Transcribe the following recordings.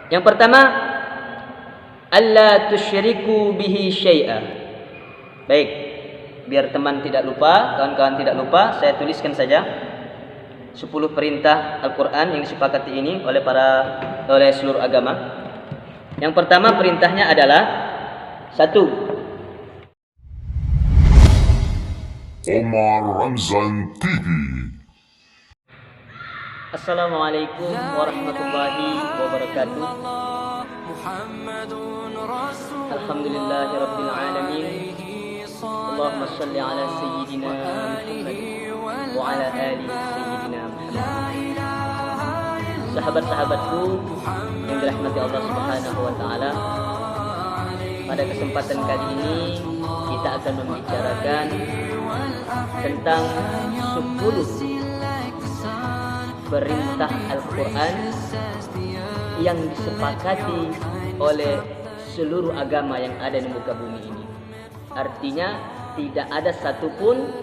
Yang pertama, alla tusyriku bihi syai'a. Baik, biar teman tidak lupa, kawan-kawan tidak lupa, saya tuliskan saja 10 perintah Al-Quran yang disepakati ini oleh seluruh agama. Yang pertama perintahnya adalah 1. Omar Ramzan TV. Assalamualaikum warahmatullahi wabarakatuh. Alhamdulillahirabbil alamin. Allahumma shalli ala sayyidina Muhammad wa ala ali sayyidina Muhammad. Sahabat-sahabatku yang dirahmati Allah Subhanahu wa taala, pada kesempatan kali ini kita akan membicarakan tentang 10 perintah Al-Quran yang disepakati oleh seluruh agama yang ada di muka bumi ini. Artinya tidak ada satupun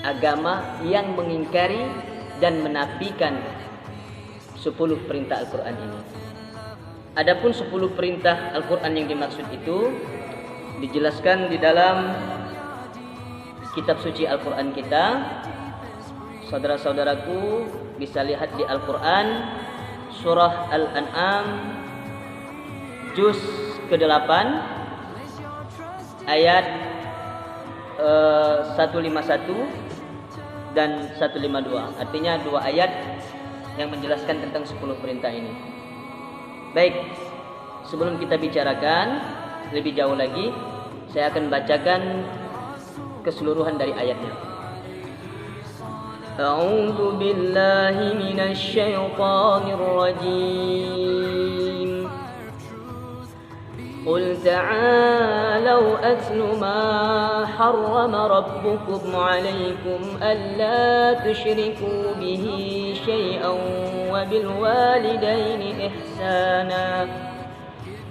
agama yang mengingkari dan menafikan 10 perintah Al-Quran ini. Adapun 10 perintah Al-Quran yang dimaksud itu dijelaskan di dalam kitab suci Al-Quran kita. Saudara-saudaraku bisa lihat di Al-Quran surah Al-An'am juz ke-8 ayat 151 dan 152. Artinya 2 ayat yang menjelaskan tentang 10 perintah ini. Baik, sebelum kita bicarakan lebih jauh lagi, saya akan bacakan keseluruhan dari ayatnya. A'udzu billahi minasy syaithanir rajim. Qul ta'alu atlu ma harrama rabbukum 'alaykum alla tusyriku bihi syai'an wa bil walidayni ihsana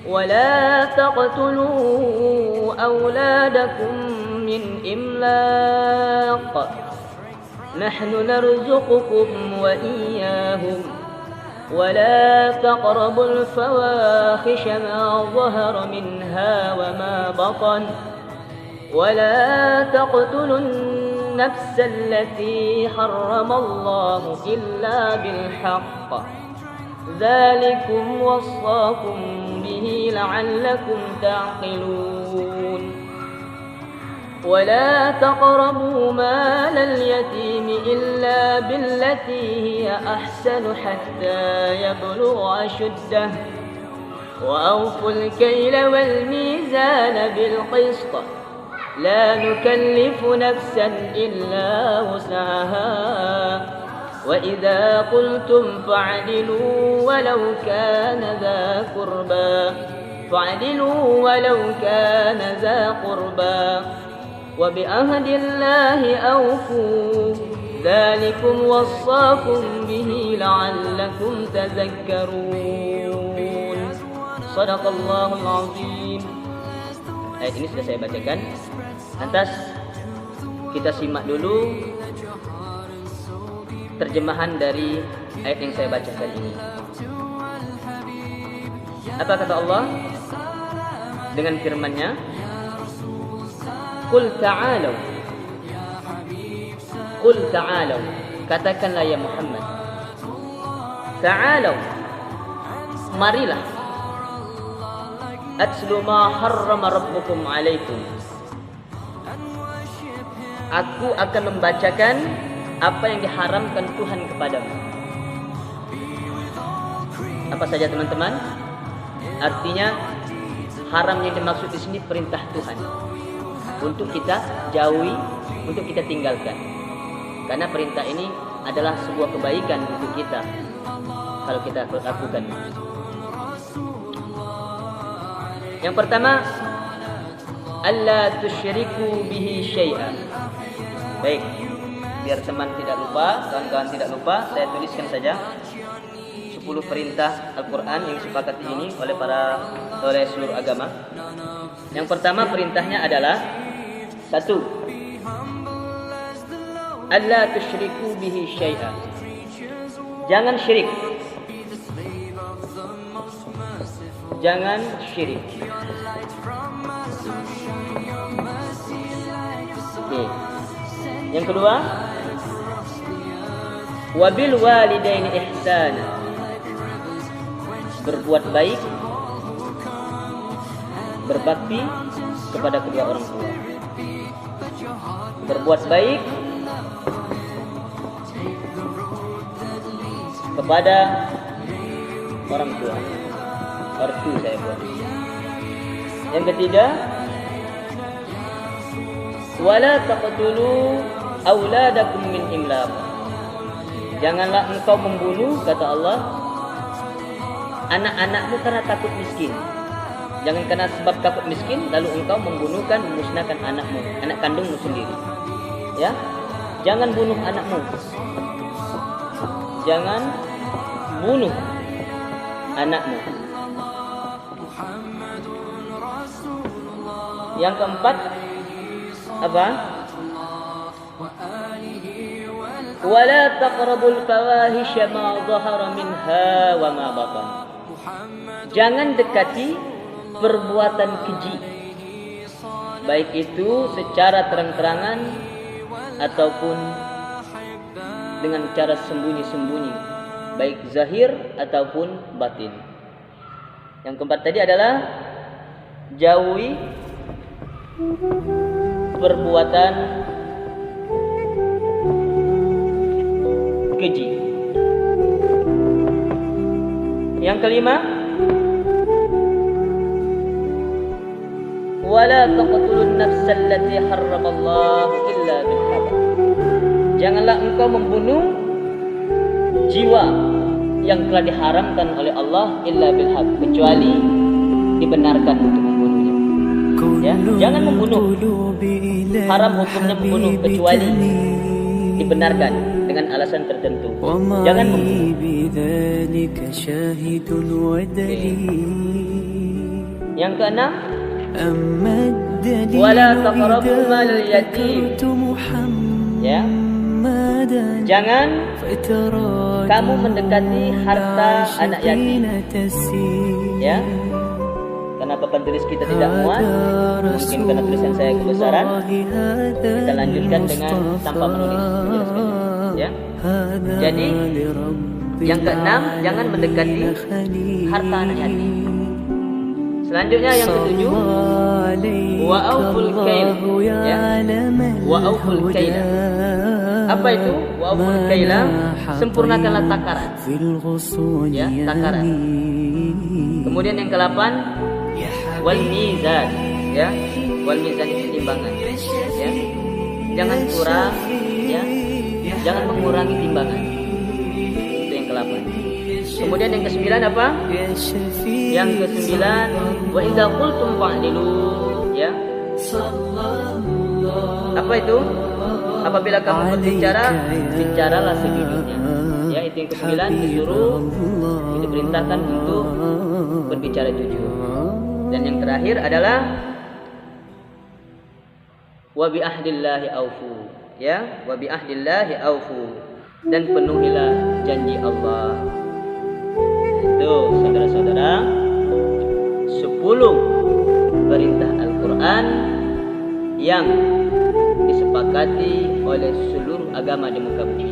wa la taqtulu awladakum min imlaq نحن نرزقكم وإياهم ولا تقربوا الفواحش ما ظهر منها وما بطن ولا تقتلوا النفس التي حرم الله إلا بالحق ذلكم وصاكم به لعلكم تعقلون ولا تقربوا مال اليتيم إلا بالتي هي أحسن حتى يبلغ أشده وأوفوا الكيل والميزان بالقسط لا نكلف نفسا إلا وسعها وإذا قلتم فاعدلوا ولو كان ذا قربى وبعهد الله أوفوا ذلكم وصاكم به لعلكم تذكرون صدق الله العظيم. Ayat ini sudah saya bacakan. Lantas kita simak dulu terjemahan dari ayat yang saya bacakan ini. Apa kata Allah dengan firman-Nya? Qul ta'alu. Qul ta'alu. Katakanlah ya Muhammad. Ta'alu. Marilah. Atlu ma harrama rabbukum alaikum. Aku akan membacakan apa yang diharamkan Tuhan kepadamu. Apa saja teman-teman? Artinya haram yang dimaksud di sini perintah Tuhan untuk kita jauhi, untuk kita tinggalkan. Karena perintah ini adalah sebuah kebaikan untuk kita kalau kita lakukan. Yang pertama, alla tusyriku bihi syai'a. Baik, biar teman tidak lupa, kawan-kawan tidak lupa, saya tuliskan saja 10 perintah Al-Quran yang disepakati ini oleh seluruh agama. Yang pertama perintahnya adalah 1. Alla tusyriku bihi syai'a. Jangan syirik. jangan syirik. Oke. Yang kedua, wabil walidaini ihsana, berbuat baik, berbakti kepada kedua orang tua. Berbuat baik kepada orang tua. Ortu saya buat. Yang ketiga, wala taqtulu auladakum min imlaq. Janganlah engkau membunuh, kata Allah, anak-anakmu karena takut miskin. Jangan karena sebab takut miskin lalu engkau membunuhkan, memusnahkan anakmu, anak kandungmu sendiri. Ya, jangan bunuh anakmu. Jangan bunuh anakmu. Yang keempat apa? Wala taqrabul fawahisha ma dhahara minha wa ma batan. Jangan dekati perbuatan keji, baik itu secara terang-terangan ataupun dengan cara sembunyi-sembunyi, baik zahir ataupun batin. Yang keempat tadi adalah jauhi perbuatan keji. Yang kelima, wala taqtulun nafsal lati harramallahu illa bil haqq. Janganlah engkau membunuh jiwa yang telah diharamkan oleh Allah illa bil haqq, kecuali dibenarkan untuk membunuhnya. Ya, jangan membunuh. Haram hukumnya membunuh kecuali dibenarkan dengan alasan tertentu. Jangan membunuh. Yang keenam, wala taqrabu mal yatim. Ya, jangan kamu mendekati harta anak yatim. Ya, karena papan tulis kita tidak muat, mungkin karena tulisan saya kebesaran, kita lanjutkan dengan tanpa menulis menjelaskannya. Ya, jadi yang keenam, jangan mendekati harta anak yatim. Selanjutnya yang ketujuh, wa auful kail. Ya, wa auful kail. Apa itu? Wa auful kail, sempurnakanlah takaran. Ya, takaran. Kemudian yang ke-8, wal mizan. Ya, wal mizan itu timbangan. Ya, jangan kurang. Ya, jangan mengurangi timbangan. Itu yang ke-8. Kemudian yang ke-9 apa? Yang ke-9, wa idza qultum fa'dilu. Ya. Apa itu? Apabila kamu berbicara, bicaralah sejujurnya. Ya, itu yang ke-9, disuruh, diperintahkan untuk berbicara jujur. Dan yang terakhir adalah wa bi ahdillahi aufu. Ya, wa bi ahdillahi aufu, dan penuhilah janji Allah. Itu saudara-saudara, 10 perintah Al-Quran yang disepakati oleh seluruh agama di muka bumi.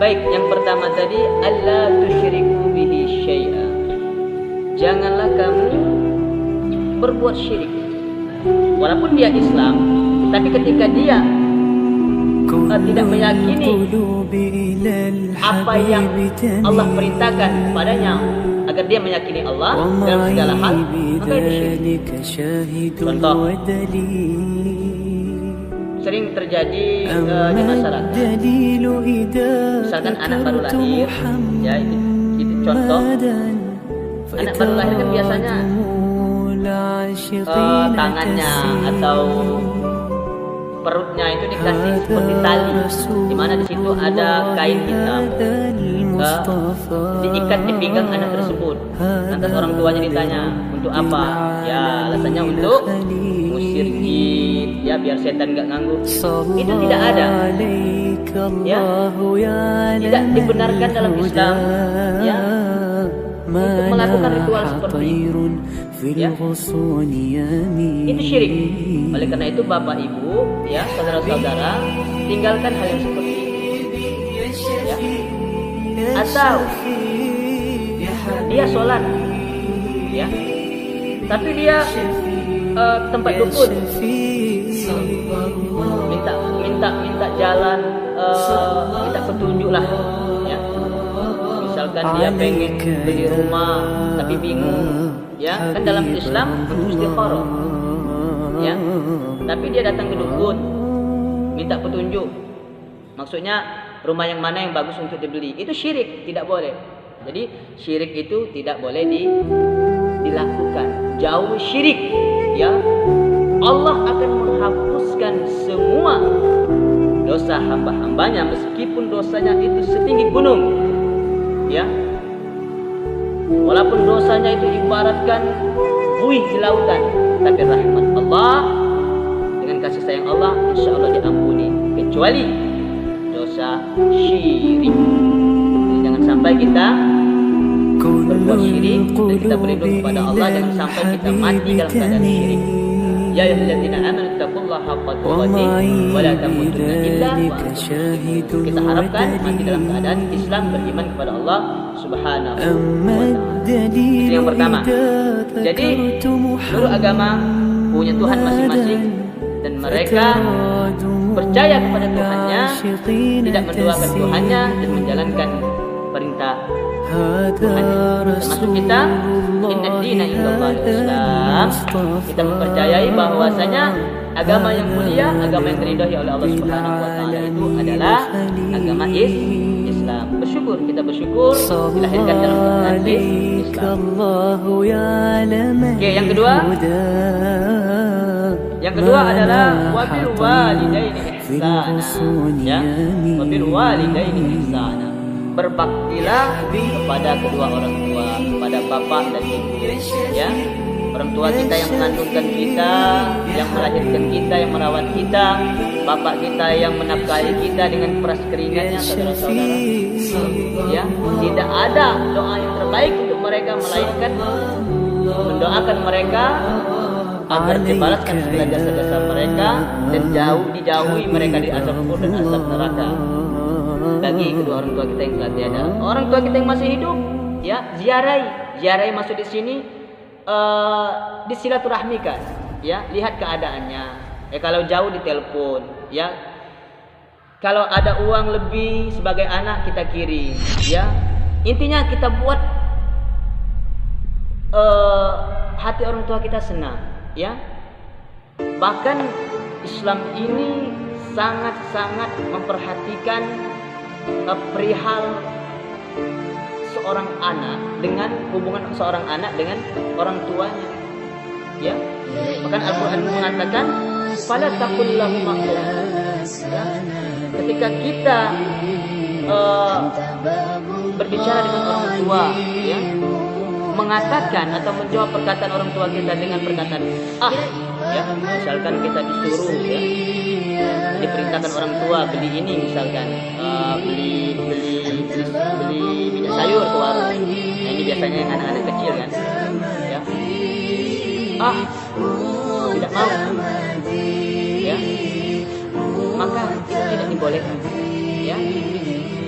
Baik, yang pertama tadi, alla tusyriku bihi syai'a. Janganlah kamu berbuat syirik. Walaupun dia Islam, tapi ketika dia tidak meyakini apa yang Allah perintahkan kepadanya agar dia meyakini Allah dalam segala hal, maka itu syirik. Contoh sering terjadi di masyarakat. Misalkan anak baru lahir, ya itu contoh. Anak baru lahir kan biasanya tangannya atau perutnya itu dikasih seperti tali, di mana di situ ada kain hitam, diikat di pinggang anak tersebut. Lantas orang tuanya ditanya, untuk apa? Ya, alasannya untuk mengusir jin, ya biar setan nggak ganggu. Itu tidak ada, ya, tidak dibenarkan dalam Islam, ya, untuk melakukan melakukan ritual seperti itu, ya, itu syirik. Oleh karena itu bapak ibu, ya, saudara-saudara, tinggalkan hal yang seperti itu, ya. Atau dia sholat, ya, tapi dia tempat dukun, minta jalan, minta petunjuk lah, ya. Misalkan dia pengen beli rumah tapi bingung, ya, kan dalam Islam butuh istikharah, ya, tapi dia datang ke dukun minta petunjuk, maksudnya rumah yang mana yang bagus untuk dibeli, itu syirik, tidak boleh. Jadi syirik itu tidak boleh dilakukan, jauh syirik, ya. Allah akan menghapuskan semua dosa hamba-hambanya meskipun dosanya itu setinggi gunung, ya. Walaupun dosanya itu ibaratkan buih di lautan, tapi rahmat Allah dengan kasih sayang Allah insya Allah diampuni, kecuali dosa syirik. Jadi jangan sampai kita berbuat syirik dan kita berlindung kepada Allah, jangan sampai kita mati dalam keadaan syirik. Ya ayyuhalladzina amanu taqullaha haqqa tuqatih wa la tamutunna illa wa antum muslimun. Kita harapkan mati dalam keadaan Islam, beriman kepada Allah Subhanahu wa ta'ala. Itu yang pertama. Jadi seluruh agama punya Tuhan masing-masing dan mereka percaya kepada Tuhannya, tidak menduakan Tuhannya dan menjalankan perintah Tuhan. Termasuk kita, inna dina indallahil Islam. Kita mempercayai bahwasanya agama yang mulia, agama yang diridhai oleh Allah Subhanahu wa taala itu adalah agama Islam. Bersyukur, kita bersyukur dilahirkan dalam keadaan Islam. Oke, yang kedua adalah wabil walidaini ihsana, ya, wabil walidaini ihsana. Berbaktilah kepada kedua orang tua, kepada bapak dan ibu, ya. Orang tua kita yang mengandungkan kita, yang melahirkan kita, yang merawat kita, bapak kita yang menafkahi kita dengan peras keringatnya, saudara-saudara, ya. Tidak ada doa yang terbaik untuk mereka melainkan mendoakan mereka agar dibalaskan segala jasa-jasa mereka dan dijauhi mereka dari azab kubur dan azab neraka. Bagi kedua orang tua kita yang telah tiada, orang tua kita yang masih hidup, ya, ziarahi masuk di sini, disilaturahmikan, ya, lihat keadaannya. Ya, kalau jauh ditelepon, ya. Kalau ada uang lebih sebagai anak kita kirim, ya. Intinya kita buat hati orang tua kita senang, ya. Bahkan Islam ini sangat-sangat memperhatikan perihal seorang anak dengan hubungan seorang anak dengan orang tuanya, ya. Bahkan Al-Quran mengatakan fala taqul lahum ya. Ketika kita berbicara dengan orang tua, ya, mengatakan atau menjawab perkataan orang tua kita dengan perkataan ya, misalkan kita disuruh, ya, diperintahkan orang tua beli ini, misalkan beli minyak sayur ke warung. Nah, ini biasanya yang anak-anak kecil kan, ya, tidak mau, ya, maka itu tidak dibolehkan, ya.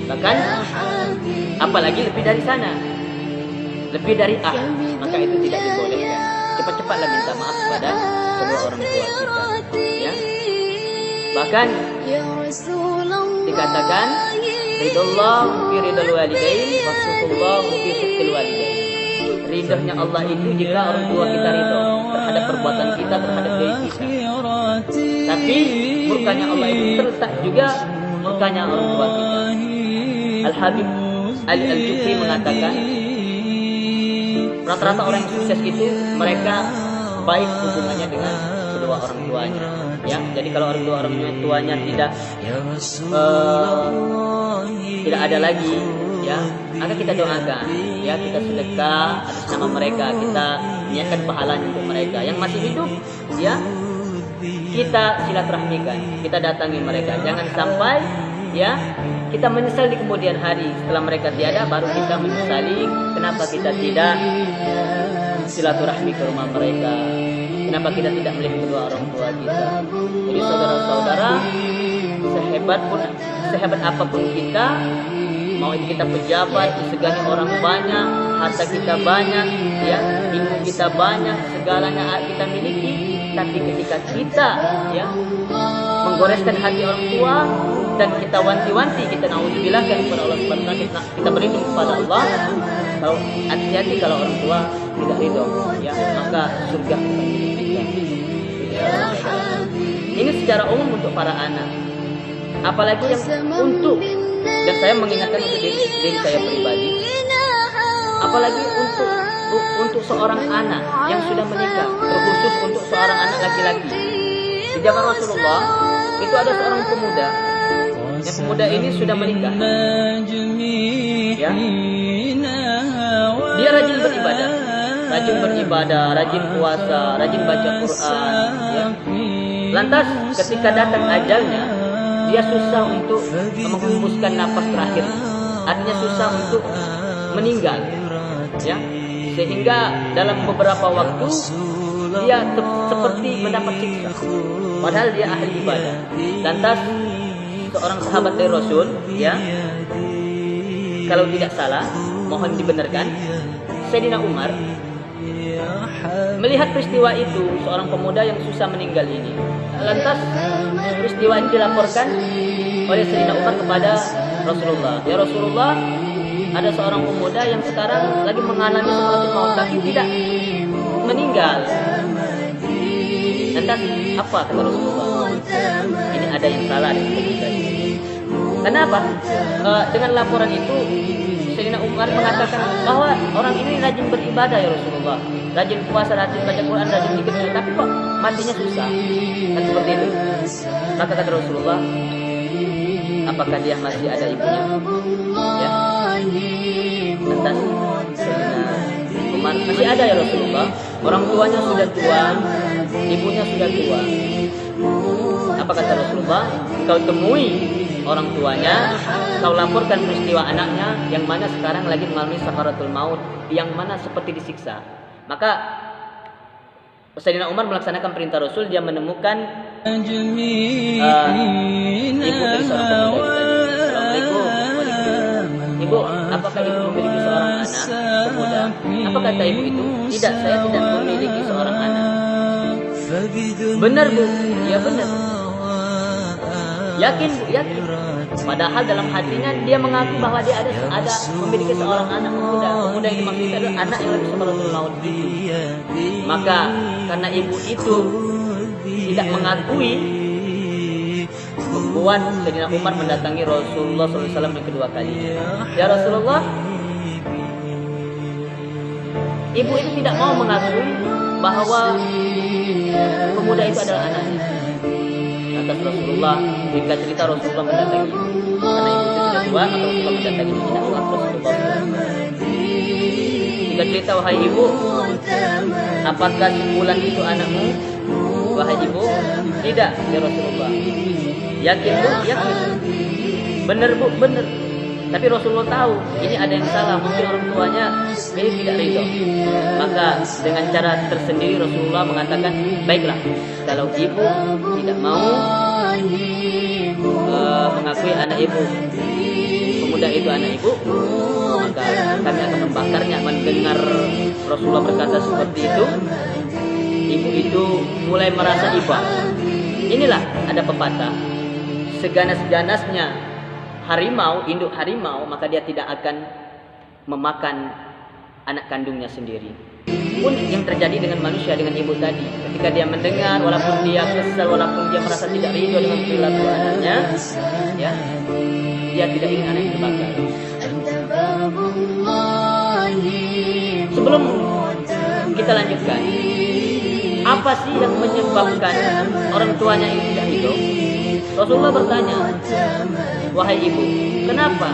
Bahkan apalagi lebih dari sana, lebih dari maka itu tidak dibolehkan. Cepat-cepatlah minta maaf kepada kedua orang tua kita, ya. Bahkan dikatakan ridallahu fi ridal walidain wa sukhlullahu fi sukhil walidain. Ridhonya Allah itu jika orang tua kita ridho terhadap perbuatan kita, terhadap diri kita. Tapi murkanya Allah itu terletak juga murkanya orang tua kita. Al-Habib Ali Al-Jufri mengatakan rata-rata orang yang sukses itu mereka baik hubungannya dengan kedua orang tuanya, ya. Jadi kalau orang tuanya tidak ada lagi, ya, maka kita doakan, ya, kita sedekah atas nama mereka, kita niatkan pahalanya untuk mereka yang masih hidup, ya. Kita silaturahmikan, kita datangi mereka. Jangan sampai ya kita menyesal di kemudian hari setelah mereka tiada, baru kita menyesali kenapa kita tidak silaturahmi ke rumah mereka, kenapa kita tidak melihat kedua orang tua kita. Jadi saudara-saudara, sehebat apapun kita, mau itu kita pejabat, disegani orang banyak, harta kita banyak, ya, ilmu kita banyak, segalanya kita miliki, tapi ketika kita ya menggoreskan hati orang tua dan kita wanti-wanti, kita naudzubillah kepada Allah Subhanahu wa taala, kita berlindung kepada Allah. Kalau hati-hati kalau orang tua tidak ridho, ya, maka surga bukan milik kita. Ini secara umum untuk para anak. Apalagi yang untuk, dan saya mengingatkan untuk diri saya pribadi, apalagi untuk seorang anak yang sudah menikah, terkhusus untuk seorang anak laki-laki. Di zaman Rasulullah itu ada seorang pemuda, yang pemuda ini sudah menikah, ya. Dia rajin beribadah, rajin puasa, rajin baca Quran, ya. Lantas ketika datang ajalnya, dia susah untuk menghembuskan napas terakhir, artinya susah untuk meninggal, ya, sehingga dalam beberapa waktu dia seperti mendapat siksa, padahal dia ahli ibadah. Lantas seorang sahabat dari Rasul, ya, kalau tidak salah, mohon dibenarkan, Sayyidina Umar melihat peristiwa itu, seorang pemuda yang susah meninggal ini. Lantas peristiwa ini dilaporkan oleh Sayyidina Umar kepada Rasulullah. Ya Rasulullah, ada seorang pemuda yang sekarang lagi mengalami sakaratul maut tapi tidak meninggal. Lantas apa kata Rasulullah? Ini ada yang salah dengan pemuda ini. Kenapa? Dengan laporan itu Sayyidina Umar mengatakan bahwa orang ini rajin beribadah ya Rasulullah, rajin puasa, rajin baca Quran, rajin zikir, tapi kok matinya susah, kan seperti itu. Maka kata Rasulullah, apakah dia masih ada ibunya? Ya. Lantas Sayyidina Umar, masih ada ya Rasulullah, orang tuanya sudah tua, ibunya sudah tua. Apa kata Rasulullah? Kau temui orang tuanya, kau laporkan peristiwa anaknya yang mana sekarang lagi mengalami sakaratul maut, yang mana seperti disiksa. Maka Sayyidina Umar melaksanakan perintah Rasul, dia menemukan ibu dari seorang pemuda tadi. Assalamualaikum. Ibu, apakah ibu memiliki seorang anak pemuda? Apa kata ibu itu? Tidak, saya tidak memiliki seorang anak. Benar bu? Ya benar. Yakin bu? Yakin. Padahal dalam hatinya dia mengaku bahwa dia ada memiliki seorang anak pemuda. Pemuda yang dimaksud adalah anak yang lagi sakaratul maut itu. Maka karena ibu itu tidak mengakui, membuat Sayyidina Umar mendatangi Rasulullah SAW yang kedua kali. Ya Rasulullah, ibu itu tidak mau mengakui bahwa pemuda itu adalah anaknya. Atas Rasulullah, jika cerita Rasulullah mendatangi ibu, karena ibu itu sudah tua, maka Rasulullah mendatangi Madinah Rasulullah. Jika cerita, wahai ibu, apakah si Fulan itu anakmu? Wahai ibu, tidak ya Rasulullah. Yakin bu? Yakin. Benar bu? Benar. Tapi Rasulullah tahu ini ada yang salah, mungkin orang tuanya ini tidak ridho. Maka dengan cara tersendiri Rasulullah mengatakan, baiklah, kalau ibu tidak mau mengakui anak ibu, pemuda itu anak ibu, maka kami akan membakarnya. Mendengar Rasulullah berkata seperti itu, ibu itu mulai merasa iba. Inilah ada pepatah, seganas-ganasnya harimau, induk harimau, maka dia tidak akan memakan anak kandungnya sendiri. Pun yang terjadi dengan manusia, dengan ibu tadi, ketika dia mendengar, walaupun dia kesal, walaupun dia merasa tidak ridho dengan perilaku anaknya, ya, dia tidak ingin anak itu bakar. Sebelum kita lanjutkan, apa sih yang menyebabkan orang tuanya ini tidak ridho? Rasulullah bertanya, wahai ibu, kenapa?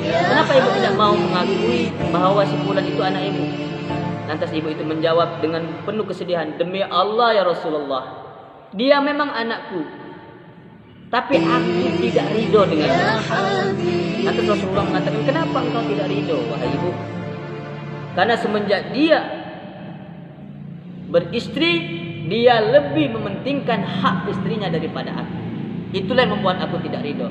Kenapa ibu tidak mau mengakui bahwa si Fulan itu anak ibu? Lantas ibu itu menjawab dengan penuh kesedihan, demi Allah ya Rasulullah, dia memang anakku. tapi aku tidak ridho dengannya. Lantas Rasulullah mengatakan, kenapa engkau tidak ridho, wahai ibu? Karena semenjak dia beristri, dia lebih mementingkan hak istrinya daripada aku. Itulah yang membuat aku tidak ridho.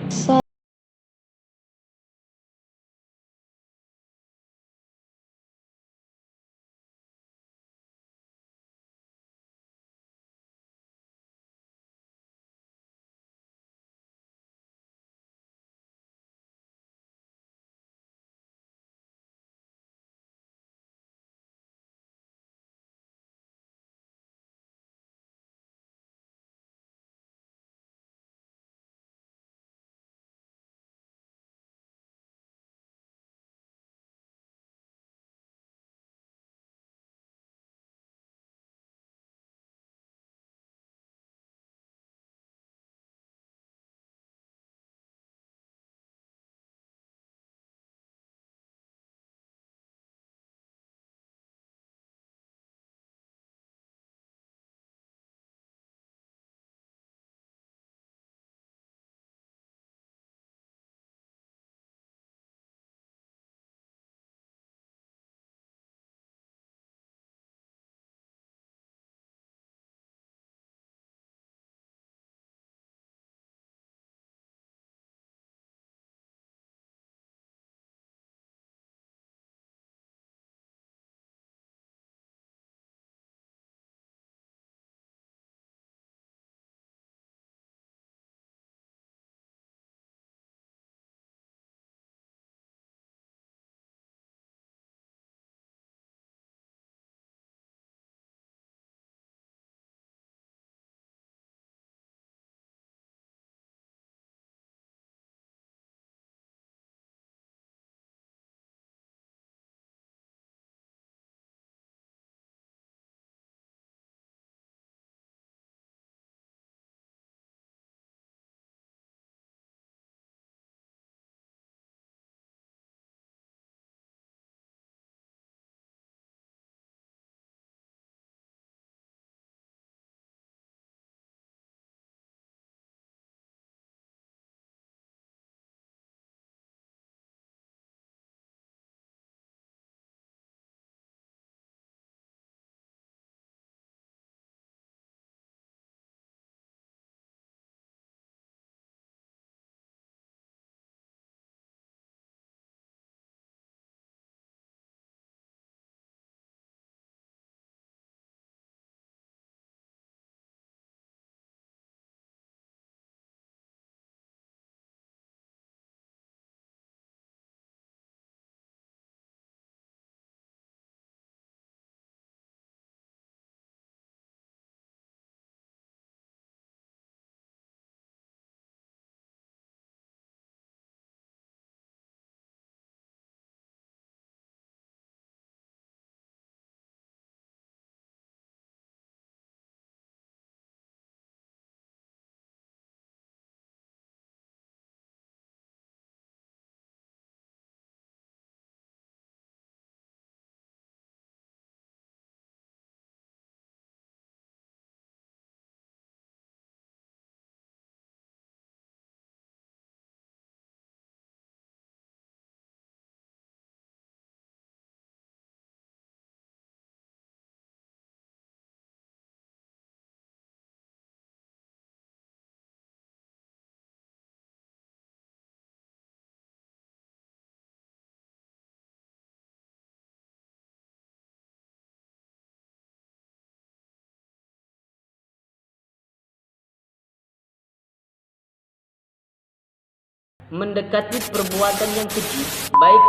Mendekati perbuatan yang keji, baik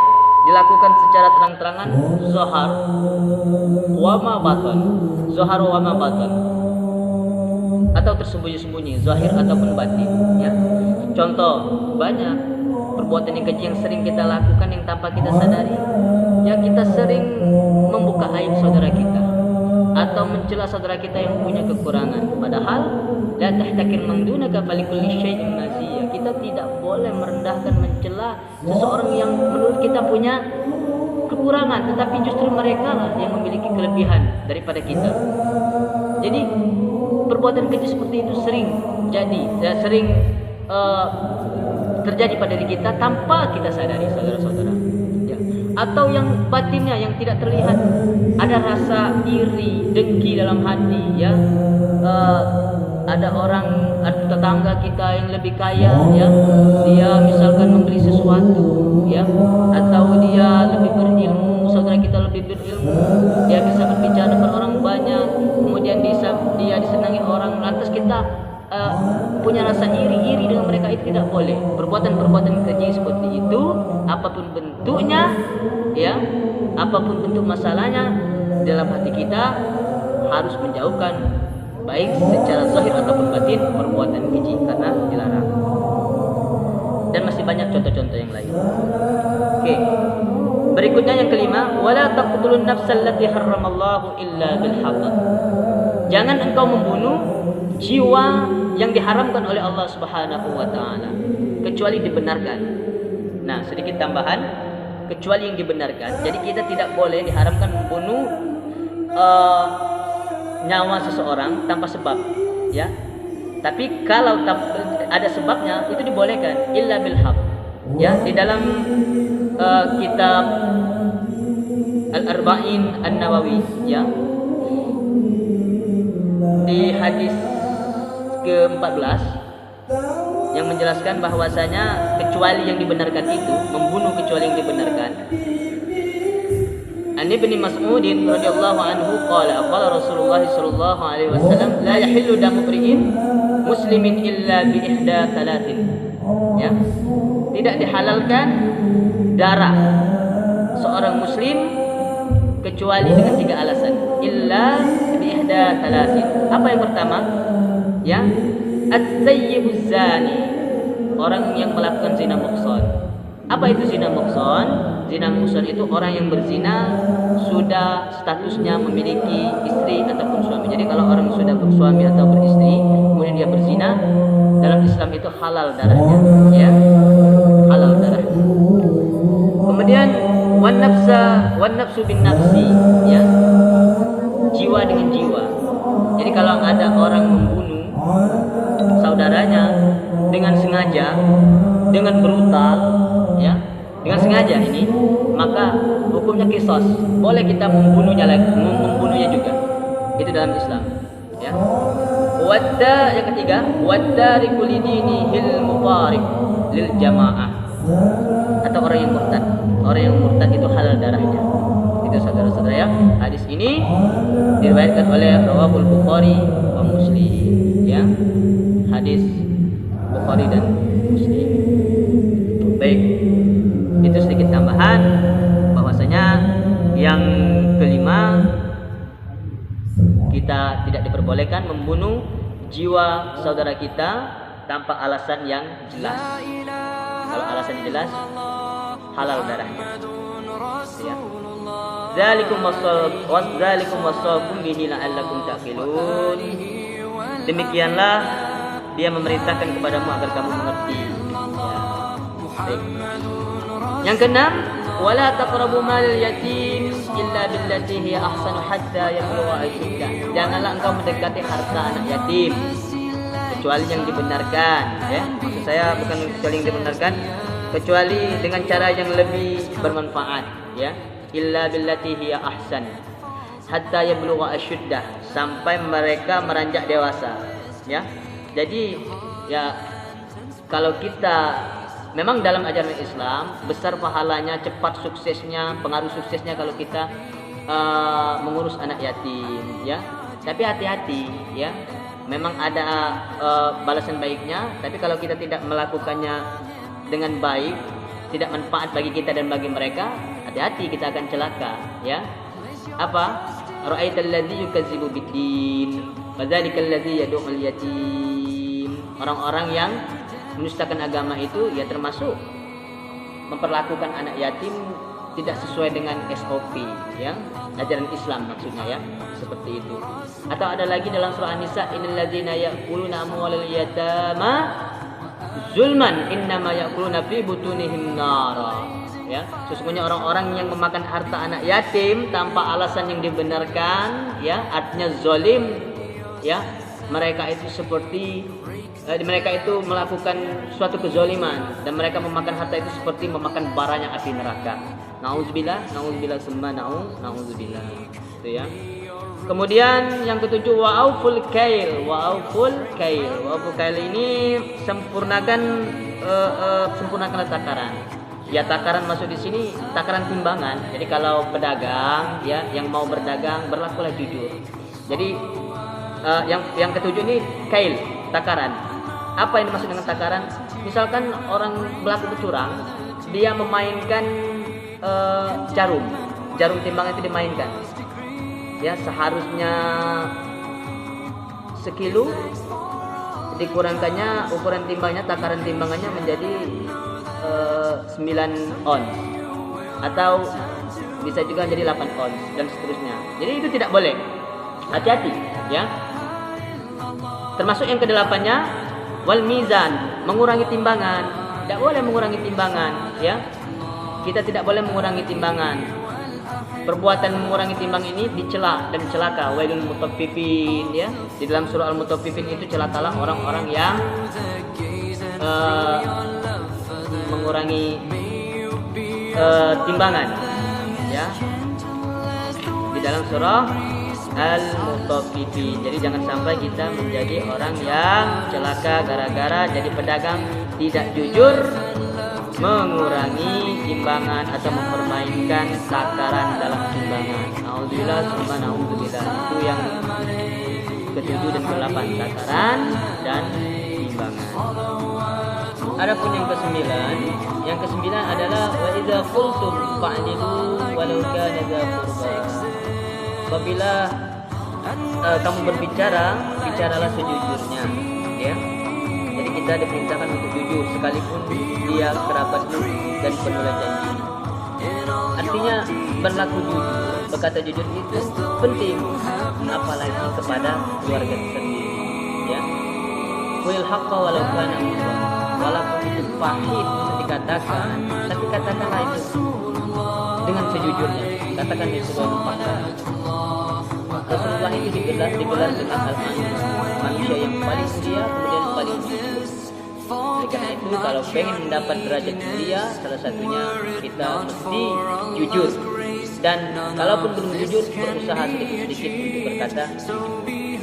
dilakukan secara terang-terangan, zohar wama baton, zohar wama baton, atau tersembunyi-sembunyi, zahir ataupun batin, ya. Contoh banyak perbuatan yang keji yang sering kita lakukan yang tanpa kita sadari, yang kita sering membuka aib saudara kita atau mencela saudara kita yang punya kekurangan. Padahal la tahtakir man dunaka falikulli syai'in maziyah. Kita tidak boleh merendahkan, mencela seseorang yang menurut kita punya kekurangan, tetapi justru mereka lah yang memiliki kelebihan daripada kita. Jadi perbuatan keji seperti itu sering jadi, sering terjadi pada diri kita tanpa kita sadari, saudara-saudara. Ya. Atau yang batinnya yang tidak terlihat, ada rasa iri, dengki dalam hati, ya. Ada orang, ada tetangga kita yang lebih kaya, ya. Dia misalkan membeli sesuatu, ya, atau dia lebih berilmu, saudara kita lebih berilmu, dia bisa berbicara depan orang banyak, kemudian dia disenangi orang, lantas kita punya rasa iri dengan mereka, itu tidak boleh. Perbuatan-perbuatan keji seperti itu, apapun bentuknya, ya, apapun bentuk masalahnya, dalam hati kita harus menjauhkan, baik secara zahir ataupun batin, perbuatan keji, karena dilarang. Dan masih banyak contoh-contoh yang lain. Oke. Berikutnya yang kelima, wala taqtulun nafsal lati harramallahu illa bil haqq. Jangan engkau membunuh jiwa yang diharamkan oleh Allah Subhanahu wa taala kecuali dibenarkan. Nah, sedikit tambahan, kecuali yang dibenarkan. Jadi kita tidak boleh diharamkan membunuh nyawa seseorang tanpa sebab, ya. Tapi kalau ada sebabnya, itu dibolehkan, illa bil haq. Ya, di dalam kitab Al-Arba'in An-Nawawi, ya, di hadis ke-14 yang menjelaskan bahwasanya kecuali yang dibenarkan itu, membunuh kecuali yang dibenarkan. An Ibnu Mas'ud radhiyallahu anhu qala Rasulullah sallallahu alaihi wasallam la yahillu damu imri'in muslimin illa bi ihda thalathin. Ya. Tidak dihalalkan darah seorang muslim kecuali dengan 3 alasan. Illa bi ihda thalathin. Apa yang pertama? Ya, at-sayyibuz zani, orang yang melakukan zina muhsan. Apa itu zina muhsan? Zina muhsan itu orang yang berzina sudah statusnya memiliki istri ataupun suami. Jadi kalau orang sudah bersuami atau beristri kemudian dia berzina, dalam Islam itu halal darahnya, ya. Halal darahnya. Kemudian wan nafsu bin nafsi, ya. Jiwa dengan jiwa. Jadi kalau ada orang membunuh saudaranya dengan sengaja, dengan brutal, ya, dengan sengaja ini, maka hukumnya qisas. Boleh kita membunuhnya juga. Itu dalam Islam, ya. Yang ketiga, wattariku lidinihil mufariq lil jamaah, atau orang yang murtad. Orang yang murtad itu halal darahnya. Itu saudara-saudara, ya. Hadis ini diriwayatkan oleh Rawahul Bukhari wa Muslim, ya. Hadis Bukhari dan Muslim. Baik, itu sedikit tambahan bahwasanya yang kelima, kita tidak diperbolehkan membunuh jiwa saudara kita tanpa alasan yang jelas. Kalau alasannya jelas, halal darahnya, ya. Dzalikum wasaqum bihi la'allakum taqilun. Demikianlah dia memerintahkan kepadamu agar kamu mengerti, ya. Baik. Yang keenam, wala taqrabu mal yatim illa billati hiya ahsanu hatta yablugha ashuddah. Janganlah engkau mendekati harta anak yatim kecuali yang dibenarkan, ya. Maksud saya bukan kecuali yang dibenarkan, kecuali dengan cara yang lebih bermanfaat, ya. Illa billati hiya ahsan hatta yablugha ashuddah, sampai mereka meranjak dewasa, ya. Jadi, ya, kalau kita memang dalam ajaran Islam besar pahalanya, cepat suksesnya, pengaruh suksesnya kalau kita mengurus anak yatim, ya. Tapi hati-hati, ya. Memang ada balasan baiknya, tapi kalau kita tidak melakukannya dengan baik, tidak manfaat bagi kita dan bagi mereka, hati-hati, kita akan celaka, ya. Apa? Ra'aital ladzi yukazzibu bid-din, fadzalikal ladzi yad'ul yatim. Orang-orang yang menustakan agama itu, ya, termasuk memperlakukan anak yatim tidak sesuai dengan SOP, ya, ajaran Islam maksudnya, ya, seperti itu. Atau ada lagi dalam surah An-Nisa, innal ladzina ya'kuluna amwalal yatama zulman innama ya'kuluna fi butunihim nara, ya. Sesungguhnya orang-orang yang memakan harta anak yatim tanpa alasan yang dibenarkan, ya, artinya zalim, ya, mereka itu seperti mereka itu melakukan suatu kezaliman dan mereka memakan harta itu seperti memakan baranya api neraka. Nauzubillah, nauzubillah summa nauzubillah. Itu ya. Kemudian yang ketujuh wa'auful kail. Wa'auful kail ini sempurnakan takaran. Ya, takaran masuk di sini takaran timbangan. Jadi kalau pedagang ya yang mau berdagang berlakulah jujur. Jadi yang ketujuh ini kail, takaran. Apa yang dimaksud dengan takaran? Misalkan orang berlaku curang, dia memainkan jarum timbangan itu dimainkan. Ya, seharusnya sekilo, dikurangkannya ukuran timbangnya, takaran timbangannya menjadi 9 ons atau bisa juga menjadi 8 ons dan seterusnya. Jadi itu tidak boleh. Hati-hati ya. Termasuk yang kedelapannya wal mizan, mengurangi timbangan. Tidak boleh mengurangi timbangan ya. Kita tidak boleh mengurangi timbangan. Perbuatan mengurangi timbang ini dicela dan celaka. Wailul mutaffifin ya. Di dalam surah Al-Mutaffifin itu celakalah orang-orang yang mengurangi timbangan ya. Di dalam surah Al-Mutaffifin. Jadi jangan sampai kita menjadi orang yang celaka gara-gara jadi pedagang tidak jujur, mengurangi timbangan atau mempermainkan takaran dalam timbangan. Alhamdulillah, summa naudzubillah. Itu yang ketujuh dan ke-8, takaran dan timbangan. Adapun yang kesembilan adalah wa idza qultum fa'dilu walau kana dza qurba. Apabila kamu berbicara, bicaralah sejujurnya ya. Jadi kita diperintahkan untuk jujur sekalipun dia kerabatmu dan penolak janji. Artinya berlaku jujur, berkata jujur itu penting, apalagi kepada keluarga sendiri ya. Qul haqqa walau kana murra. Walaupun itu pahit dikatakan, tapi katakanlah itu dengan sejujurnya. Katakan di sebuah fakta. Rasulullah itu digelar dengan al-amin, manusia yang paling mulia kemudian paling jujur. Oleh karena itu kalau pengen mendapat derajat mulia, salah satunya kita mesti jujur. Dan kalaupun belum jujur, berusaha sedikit-sedikit untuk berkata jujur.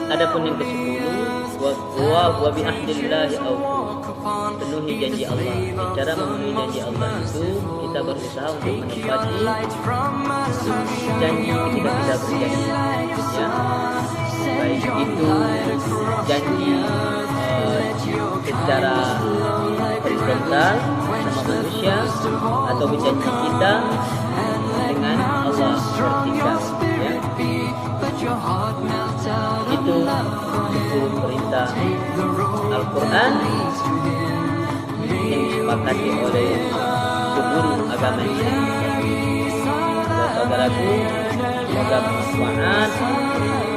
Adapun yang ke-10 wa bi ahdillahi aufu, penuhi janji Allah. Cara memenuhi janji Allah itu kita berusaha untuk menepati janji ketika kita berjanji ya. Baik itu janji secara horizontal sama manusia atau berjanji kita dengan Allah vertikal ya. Itu 10 perintah Al-Quran yang disepakati oleh seluruh agama Islam. Saudaraku, semoga bermanfaat.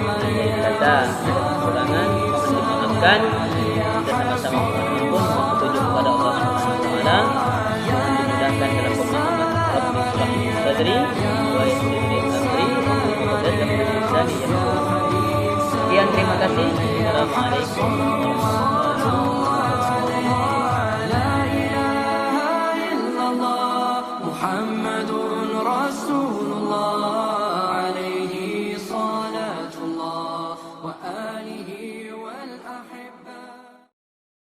Andai kata kekurangan mohon dimaafkan. Kita sama-sama mohon petunjuk kepada Allah Subhanahu wa taala. Dimudahkan dalam pemahaman Rabbi Shrah li sadri wa yassir li amri wa hlul 'uqdatam min lisani yafqahu qawli. Sekian, terima kasih. Assalamualaikum warahmatullahi wabarakatuh.